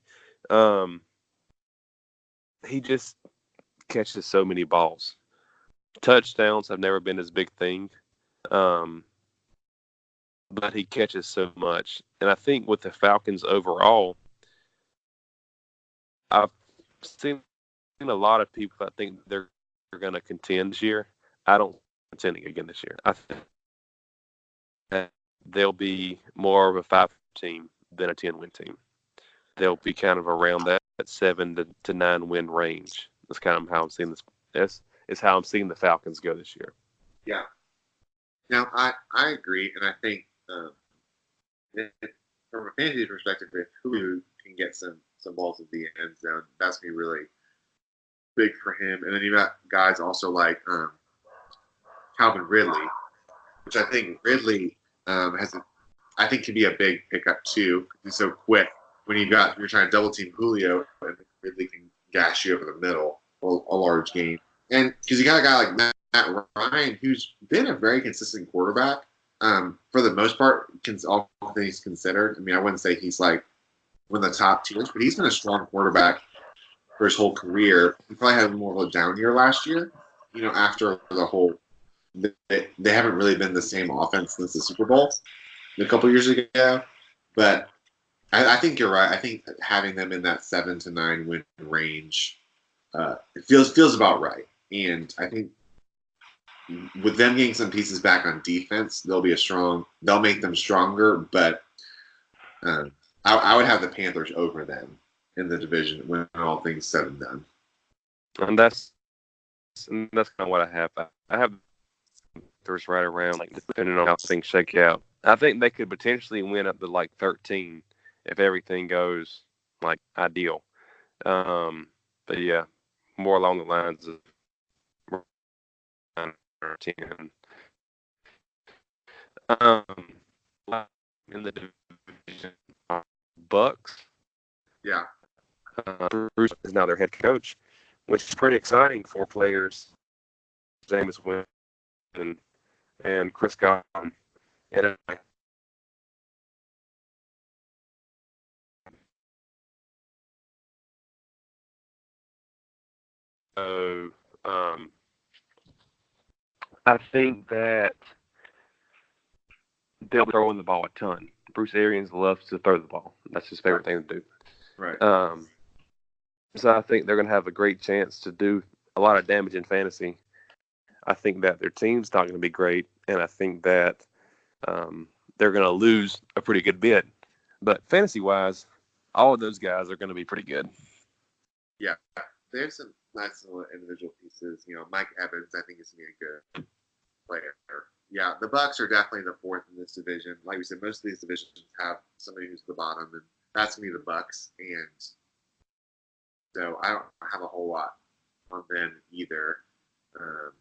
Um, he just catches so many balls. Touchdowns have never been his big thing, um, but he catches so much. And I think with the Falcons overall, I've seen a lot of people that think they're going to contend this year. I don't contending again this year. I think that they'll be more of a 5 team than a 10-win team. They'll be kind of around that 7 to 9 win range. That's kind of how I'm seeing this. This is how I'm seeing the Falcons go this year. yeah. Now I agree, and I think if, from a fantasy perspective, if Hulu can get some balls at the end zone, that's gonna be really big for him. And then you got guys also like Calvin Ridley, which I think Ridley I think can be a big pickup too. He's so quick. When you're trying to double team Julio, and Ridley can gash you over the middle a large game. And because you got a guy like Matt Ryan, who's been a very consistent quarterback for the most part, all things considered. I mean, I wouldn't say he's like one of the top tiers, but he's been a strong quarterback for his whole career. He probably had more of a down year last year. After the whole, they haven't really been the same offense since the Super Bowl a couple years ago. But I think you're right. I think having them in that 7 to 9 win range, it feels about right. And I think with them getting some pieces back on defense, they'll make them stronger. But um, I would have the Panthers over them in the division when all things said and done. And that's kind of what I have. I have Panthers right around, like, depending on how things shake out. I think they could potentially win up to like 13 if everything goes like ideal. But yeah, more along the lines of 9 or 10. Um, in the division, Bucks. Yeah, Bruce is now their head coach, which is pretty exciting for players. Jameis Winston and Chris Godwin. And so um, I think that they'll be throwing the ball a ton. Bruce Arians loves to throw the ball. That's his favorite thing to right. do. So I think they're going to have a great chance to do a lot of damage in fantasy. I think that their team's not going to be great, and I think that they're going to lose a pretty good bit. But fantasy-wise, all of those guys are going to be pretty good. Yeah, there's some nice little individual pieces. Mike Evans, I think, is going to be a good player. Yeah, the Bucks are definitely the fourth in this division. Like we said, most of these divisions have somebody who's the bottom, and that's going to be the Bucks. And so I don't have a whole lot on them either. Um,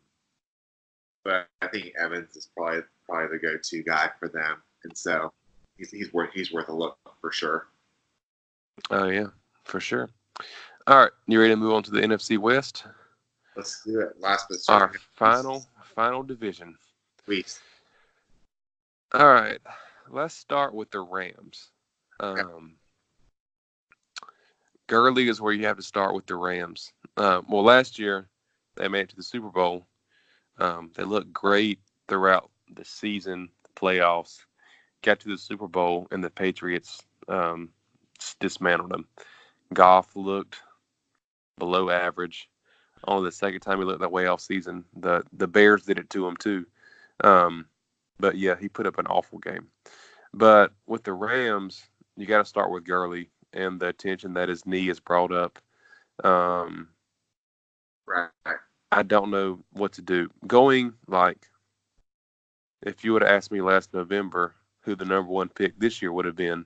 but I think Evans is probably the go-to guy for them, and so he's worth a look for sure. Oh yeah, for sure. All right, you ready to move on to the NFC West? Let's do it. Last but Our certainly, final division. please. All right, let's start with the Rams. Gurley is where you have to start with the Rams. Well, last year they made it to the Super Bowl. They looked great throughout the season, the playoffs. Got to the Super Bowl, and the Patriots dismantled them. Goff looked below average. Only the second time he looked that way all season. The Bears did it to him too. But yeah, he put up an awful game. But with the Rams, you got to start with Gurley and the attention that his knee has brought up. Um, Right. I don't know what to do. Going like, if you would have asked me last November who the number one pick this year would have been,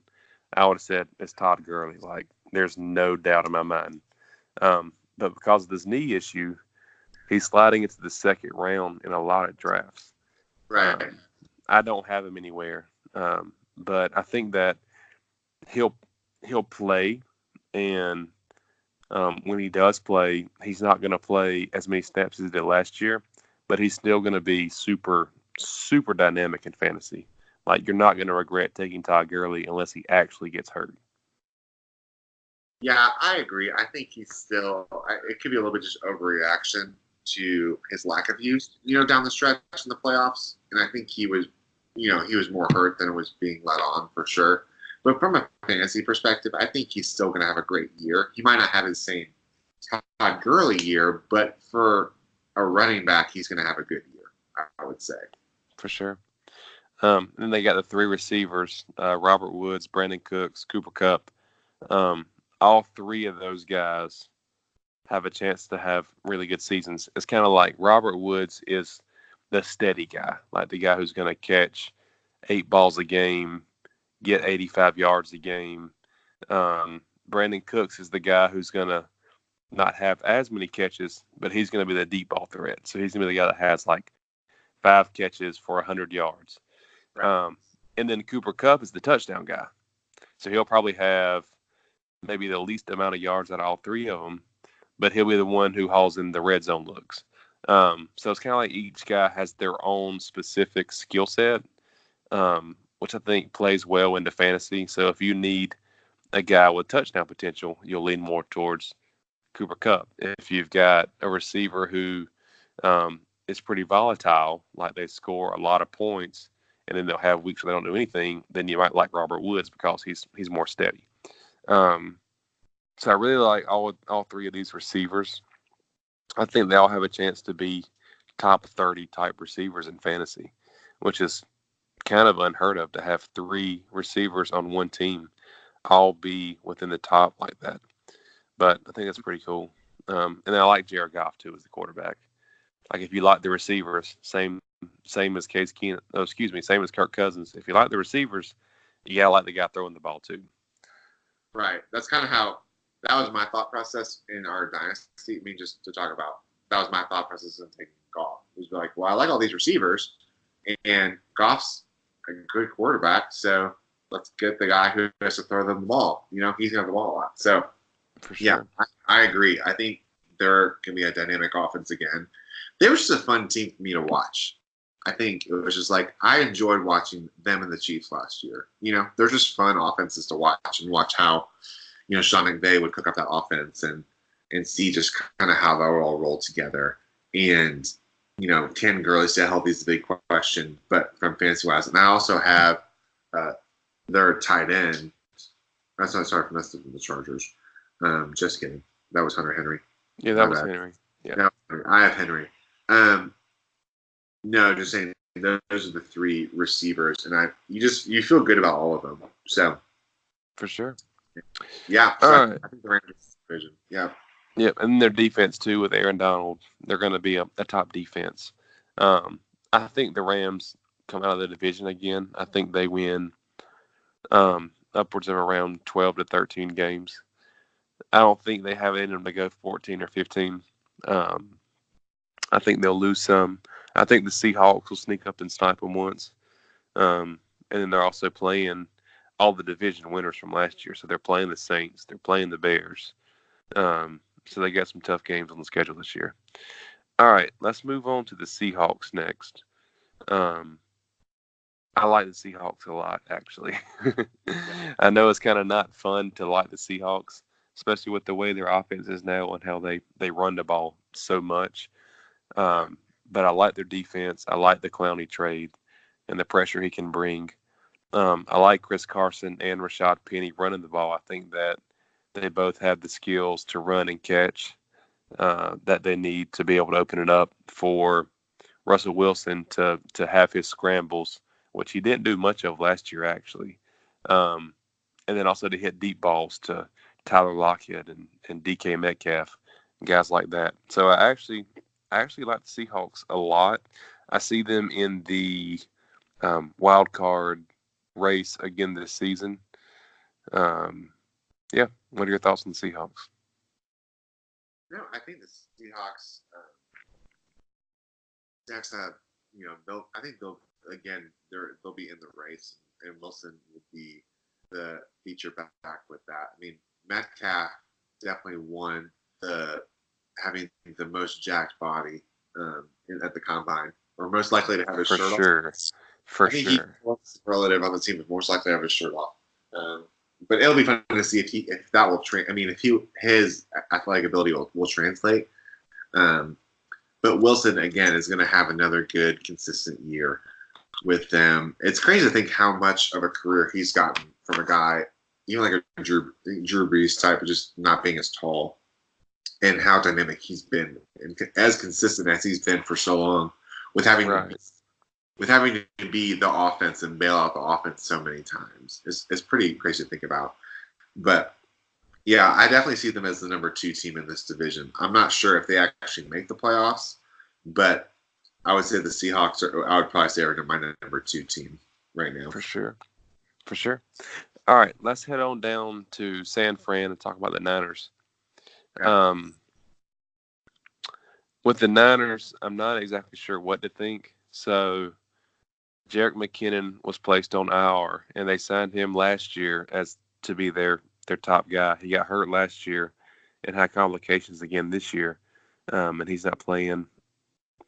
I would have said it's Todd Gurley. Like, there's no doubt in my mind. But because of this knee issue, he's sliding into the second round in a lot of drafts. Right. I don't have him anywhere, but I think that he'll play, and when he does play, he's not going to play as many snaps as he did last year, but he's still going to be super dynamic in fantasy. Like, you're not going to regret taking Todd Gurley unless he actually gets hurt. Yeah, I agree. I think he's still. It could be a little bit just overreaction to his lack of use, down the stretch in the playoffs. And I think he was, he was more hurt than it was being let on for sure. But from a fantasy perspective, I think he's still going to have a great year. He might not have his same Todd Gurley year, but for a running back, he's going to have a good year, I would say. For sure. Then they got the three receivers, Robert Woods, Brandon Cooks, Cooper Kupp. All three of those guys have a chance to have really good seasons. It's kind of like Robert Woods is the steady guy, like the guy who's going to catch 8 balls a game, get 85 yards a game. Brandon Cooks is the guy who's going to not have as many catches, but he's going to be the deep ball threat. So he's going to be the guy that has like 5 catches for 100 yards. Right. And then Cooper Kupp is the touchdown guy. So he'll probably have maybe the least amount of yards out of all three of them, but he'll be the one who hauls in the red zone looks. So it's kind of like each guy has their own specific skill set, which I think plays well into fantasy. So if you need a guy with touchdown potential, you'll lean more towards Cooper Kupp. If you've got a receiver who is pretty volatile, like they score a lot of points, and then they'll have weeks where they don't do anything, then you might like Robert Woods because he's more steady. So I really like all three of these receivers. I think they all have a chance to be top 30 type receivers in fantasy, which is kind of unheard of to have 3 receivers on one team all be within the top like that. But I think that's pretty cool. And I like Jared Goff too as the quarterback. Like, if you like the receivers, same as Case Keenum. Oh, excuse me, same as Kirk Cousins. If you like the receivers, you gotta like the guy throwing the ball too. Right. That's kind of how that was my thought process in our dynasty. I mean, just to talk about, that was my thought process in taking Goff. It was like, well, I like all these receivers, and Goff's a good quarterback, so let's get the guy who has to throw them the ball. He's going to have the ball a lot. So, For sure. yeah, I agree. I think they're going to be a dynamic offense again. They were just a fun team for me to watch. I think it was just like, I enjoyed watching them and the Chiefs last year. They're just fun offenses to watch, and watch how, Sean McVay would cook up that offense and see just kind of how they all roll together. And, can Gurley stay healthy is a big question, but from fantasy-wise. And I also have their tight end. That's not sorry for messing from the Chargers. Just kidding. That was Hunter Henry. Yeah, that was Henry. Yeah. I have Henry. No, just saying those are the 3 receivers, and you feel good about all of them. So For sure. Yeah. So All right. I think the Rams division. Yeah. Yep, and their defense too with Aaron Donald, they're going to be a top defense. I think the Rams come out of the division again. I think they win upwards of around 12 to 13 games. I don't think they have it in them to go 14 or 15. I think they'll lose some. I think the Seahawks will sneak up and snipe them once. And then they're also playing all the division winners from last year. So they're playing the Saints. They're playing the Bears. So they got some tough games on the schedule this year. All right, let's move on to the Seahawks next. I like the Seahawks a lot, actually. I know it's kind of not fun to like the Seahawks, especially with the way their offense is now and how they run the ball so much. But I like their defense. I like the Clowney trade and the pressure he can bring. I like Chris Carson and Rashad Penny running the ball. I think that they both have the skills to run and catch that they need to be able to open it up for Russell Wilson to have his scrambles which he didn't do much of last year, actually. And then also to hit deep balls to Tyler Lockett and DK Metcalf, guys like that. So I actually like the Seahawks a lot. I see them in the wild card race again this season. Yeah, what are your thoughts on the Seahawks? No, I think the Seahawks. Next up, I think they'll be in the race, and Wilson will be the feature back with that. I mean, Metcalf definitely won the having the most jacked body at the combine, or most likely to have his shirt off. For I think sure. He's relative on the team is most likely to have his shirt off. But it'll be fun to see if that will his athletic ability will translate. But Wilson again is going to have another good, consistent year with them. It's crazy to think how much of a career he's gotten from a guy, even like a Drew Brees type, of just not being as tall, and how dynamic he's been, and as consistent as he's been for so long, with having to be the offense and bail out the offense so many times. It's pretty crazy to think about. But yeah, I definitely see them as the number 2 team in this division. I'm not sure if they actually make the playoffs, but I would say the Seahawks I would probably say are my number 2 team right now. For sure. All right, let's head on down to San Fran and talk about the Niners. Yeah. With the Niners, I'm not exactly sure what to think. So Jerick McKinnon was placed on IR, and they signed him last year as to be their top guy. He got hurt last year and had complications again this year, and he's not playing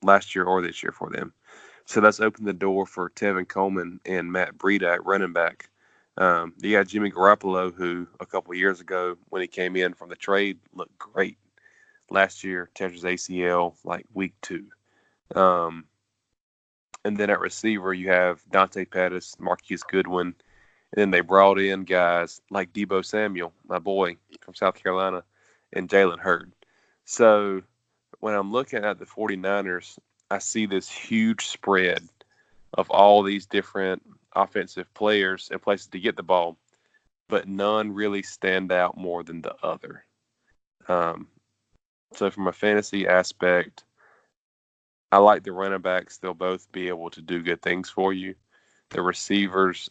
last year or this year for them. So that's opened the door for Tevin Coleman and Matt Breida at running back. You got Jimmy Garoppolo, who a couple of years ago when he came in from the trade looked great. Last year, tears his ACL like week 2. And then at receiver, you have Dante Pettis, Marquise Goodwin. And then they brought in guys like Deebo Samuel, my boy from South Carolina, and Jalen Hurd. So when I'm looking at the 49ers, I see this huge spread of all these different offensive players and places to get the ball, but none really stand out more than the other. So from a fantasy aspect, I like the running backs. They'll both be able to do good things for you. The receivers,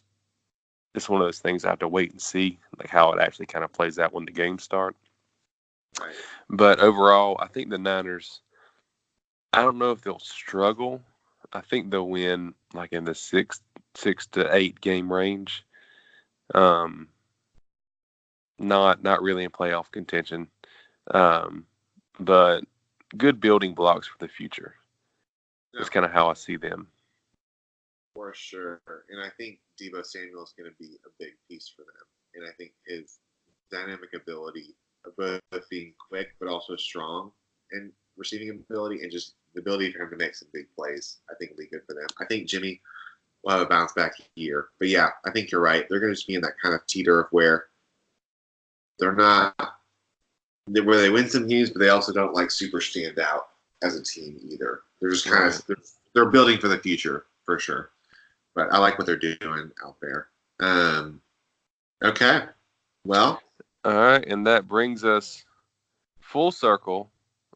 it's one of those things I have to wait and see, like how it actually kind of plays out when the games start. Right. But overall, I think the Niners, I don't know if they'll struggle. I think they'll win like in the 6 to 8 game range. Not really in playoff contention. But good building blocks for the future. That's kind of how I see them. For sure. And I think Deebo Samuel is going to be a big piece for them. And I think his dynamic ability of both being quick but also strong and receiving ability and just the ability for him to make some big plays, I think will be good for them. I think Jimmy will have a bounce back year. But yeah, I think you're right. They're going to just be in that kind of teeter of where they're not where they win some games, but they also don't like super stand out as a team either. They're just kind of they're building for the future for sure. But I like what they're doing out there. Okay. Well. All right, and that brings us full circle.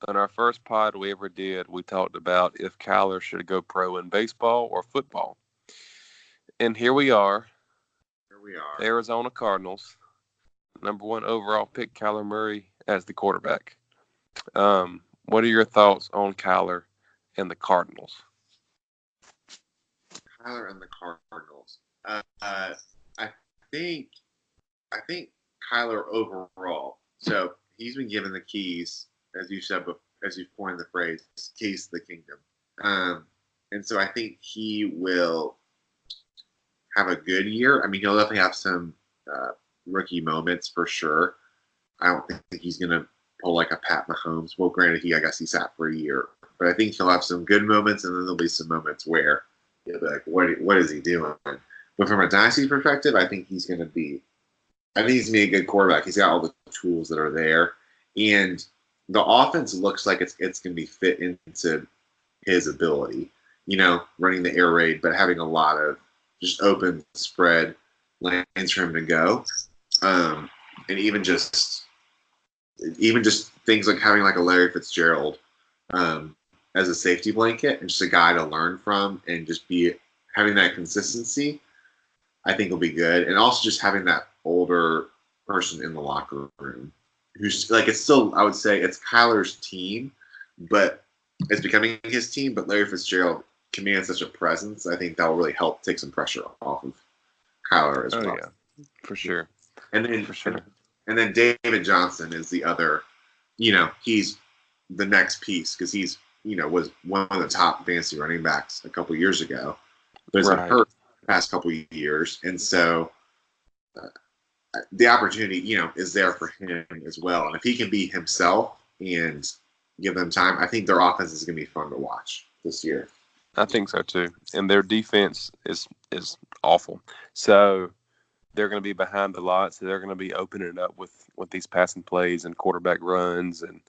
On our first pod we ever did, we talked about if Kyler should go pro in baseball or football. And here we are. The Arizona Cardinals. Number 1 overall pick, Kyler Murray as the quarterback. What are your thoughts on Kyler and the Cardinals? Kyler and the Cardinals. I think Kyler overall. So he's been given the keys, as you said, as you've coined the phrase, keys to the kingdom. And so I think he will have a good year. I mean, he'll definitely have some rookie moments for sure. I don't think he's going to pull like a Pat Mahomes. Well, granted, I guess he sat for a year. But I think he'll have some good moments, and then there'll be some moments where you'll be like, what is he doing? But from a dynasty perspective, I think he's going to be a good quarterback. He's got all the tools that are there. And the offense looks like it's going to be fit into his ability. Running the air raid, but having a lot of just open spread lanes for him to go. And even just things like having like a Larry Fitzgerald as a safety blanket and just a guy to learn from and just be having that consistency, I think will be good. And also just having that older person in the locker room who's like, it's still, I would say it's Kyler's team, but it's becoming his team. But Larry Fitzgerald commands such a presence. I think that will really help take some pressure off of Kyler as well. Oh, yeah, for sure. And then, for sure. And then David Johnson is the other, he's the next piece because he's, was one of the top fantasy running backs a couple years ago. But he's been hurt the past couple of years. And so the opportunity, is there for him as well. And if he can be himself and give them time, I think their offense is going to be fun to watch this year. I think so too. And their defense is awful. So they're going to be behind a lot. So they're going to be opening it up with these passing plays and quarterback runs and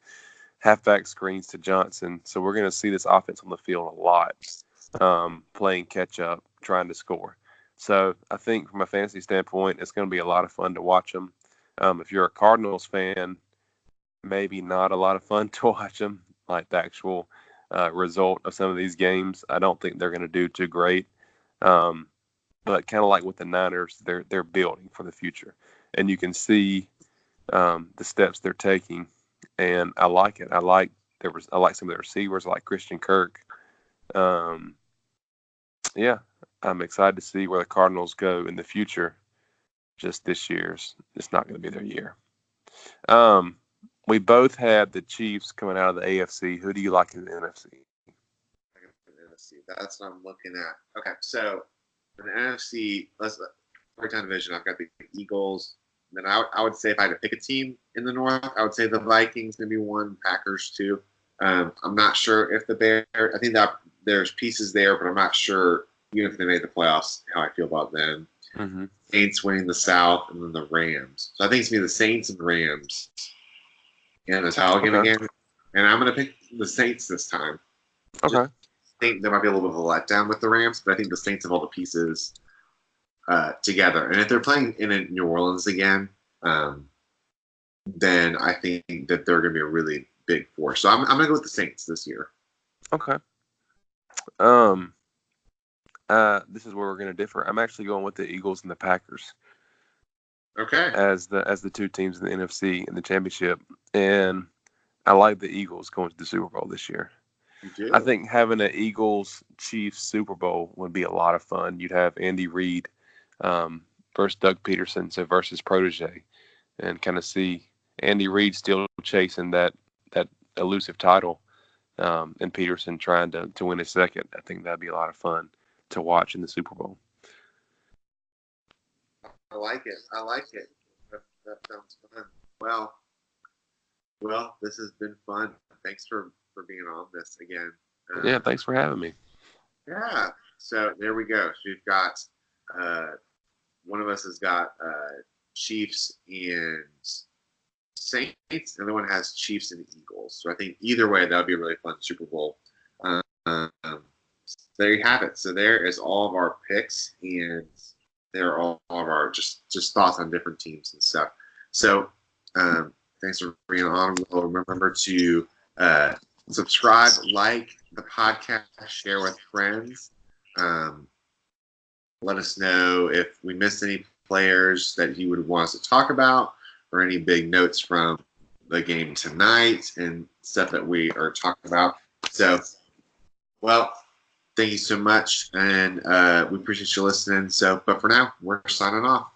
halfback screens to Johnson. So we're going to see this offense on the field a lot, playing catch up, trying to score. So I think from a fantasy standpoint, it's going to be a lot of fun to watch them. If you're a Cardinals fan, maybe not a lot of fun to watch them, like the actual result of some of these games. I don't think they're going to do too great. But kind of like with the Niners, they're building for the future. And you can see the steps they're taking. And I like it. I like some of the receivers, I like Christian Kirk. Yeah, I'm excited to see where the Cardinals go in the future. Just this year's, it's not going to be their year. We both had the Chiefs coming out of the AFC. Who do you like in the NFC? That's what I'm looking at. Okay, so in the NFC, part-time division, I've got the Eagles. Then I would say if I had to pick a team in the North, I would say the Vikings maybe one, Packers two. I'm not sure if the Bears. I think that there's pieces there, but I'm not sure even if they made the playoffs how I feel about them. Mm-hmm. Saints winning the South, and then the Rams. So I think it's going to be the Saints and Rams in the title game again. And I'm going to pick the Saints this time. Okay. I think there might be a little bit of a letdown with the Rams, but I think the Saints have all the pieces together. And if they're playing in New Orleans again, then I think that they're going to be a really big force. So I'm going to go with the Saints this year. Okay. This is where we're going to differ. I'm actually going with the Eagles and the Packers. Okay. As the two teams in the NFC in the championship, and I like the Eagles going to the Super Bowl this year. You do? I think having an Eagles-Chiefs Super Bowl would be a lot of fun. You'd have Andy Reid versus Doug Peterson, so versus protege, and kind of see Andy Reid still chasing that elusive title, and Peterson trying to win a second. I think that'd be a lot of fun to watch in the Super Bowl. I like it. That sounds fun. Well, this has been fun. Thanks for being on this again. Yeah, thanks for having me. Yeah. So there we go. So we've got one of us has got Chiefs and Saints, and the other one has Chiefs and Eagles. So I think either way, that would be a really fun Super Bowl. There you have it. So there is all of our picks, and there are all of our just thoughts on different teams and stuff. So thanks for being on. We'll remember to subscribe, like the podcast, share with friends. Let us know if we missed any players that you would want us to talk about, or any big notes from the game tonight and stuff that we are talking about. So, well, thank you so much, and we appreciate you listening. So, but for now, we're signing off.